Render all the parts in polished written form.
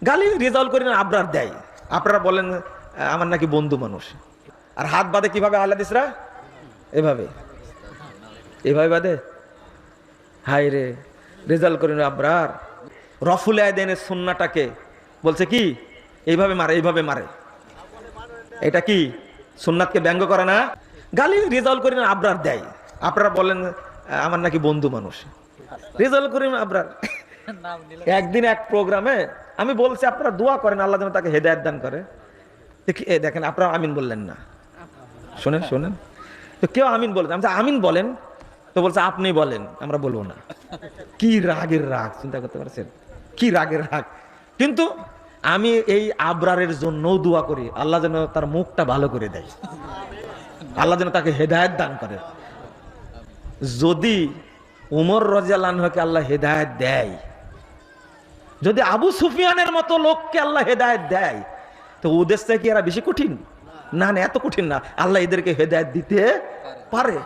গালি রেজাল্ট করি না আবরার দেয়। আপনারা বলেন আমার নাকি বন্ধু মানুষ। আর হাত বাঁধে কিভাবে আহলে হাদিসরা? এভাবে এভাবে বাঁধে। হাই রে রেজাল্ট করি না আবরার। রফুল আয়দেনের সুন্নাটাকে বলছে কি এইভাবে মারে, এইভাবে মারে। এটা কি সুন্নাতকে ব্যঙ্গ করে না? গালি রেজাল্ট করি না আবরার দেয়। আপনারা বলেন আমার নাকি বন্ধু মানুষ। রেজাল্ট করি না আবরার। একদিন এক প্রোগ্রামে আমি বলছি আপনারা দোয়া করেন আল্লাহ যেন তাকে হেদায়েত দান করে। দেখেন আপনারা আমিন বললেন না। শোনেন শোনেন, তো কেউ আমিন বলেন, আমি আমিন বলেন, তো বলছে আপনি বলেন, আমরা বলবো না। কি রাগের রাগ চিন্তা করতে পারছেন? কি রাগের রাগ। কিন্তু আমি এই আবরারের জন্য দোয়া করি আল্লাহ যেন তার মুখটা ভালো করে দেয়, আল্লাহ যেন তাকে হেদায়েত দান করে। যদি উমর রাদিয়াল্লাহু আনহুকে আল্লাহ হেদায়েত দেয়, যদি আবু সুফিয়ানের মতো লোককে আল্লাহ হেদায়েত দেয়, তো ওদের থেকে কি এরা বেশি কঠিন? না না, এত কঠিন না। আল্লাহ এদেরকে হেদায়েত দিতে পারে।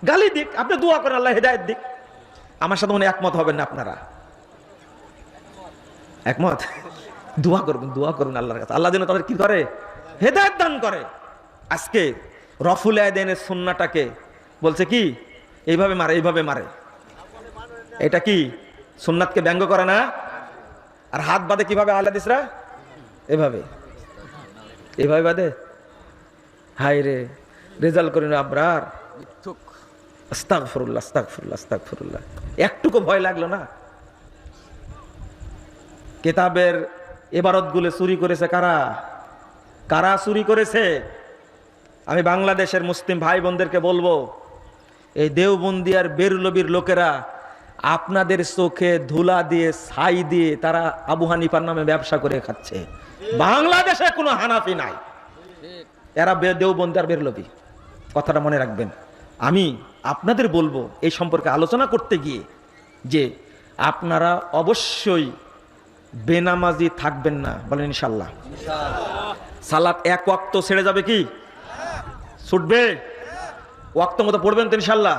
গালি দিক, আপনি দোয়া করেন আল্লাহ হেদায়েত দিক। আমার সাথে মনে একমত হবেন না আপনারা? একমত? দোয়া করবেন, দোয়া করবেন আল্লাহর কাছে আল্লাহ যেন তাদের কি করে, হেদায়েত দান করে। আজকে রফুল আয়দেনের সুন্নাটাকে বলছে কি এইভাবে মারে, এইভাবে মারে। এটা কি সুন্নাতকে ব্যঙ্গ করে না? আর হাত বাঁধে কিভাবে আহলে হাদিসরা? এভাবে এভাবে বাঁধে। হাই রে রেজাল্ট করি না আবরার। আস্তাগফিরুল্লাহ আস্তাগফিরুল্লাহ আস্তাগফিরুল্লাহ। একটুকু ভয় লাগলো না? কিতাবের ইবারতগুলো চুরি করেছে কারা? কারা চুরি করেছে? আমি বাংলাদেশের মুসলিম ভাই বোনদেরকে বলবো, এই দেওবন্দি আর বেরলবির লোকেরা আপনাদের চোখে ধুলা দিয়ে ছাই দিয়ে তারা আবু হানিফার নামে ব্যবসা করে খাচ্ছে। বাংলাদেশে কোনো হানাফি নাই, এরা দেওবন্দি আর বেরলবি। কথাটা মনে রাখবেন। আমি আপনাদের বলবো এই সম্পর্কে আলোচনা করতে গিয়ে যে আপনারা অবশ্যই বেনামাজি থাকবেন না। বলেন ইনশাল্লাহ। সালাত এক ওয়াক্ত ছেড়ে যাবে কি? ছুটবে? ওয়াক্ত মতো পড়বেন তো ইনশাল্লাহ।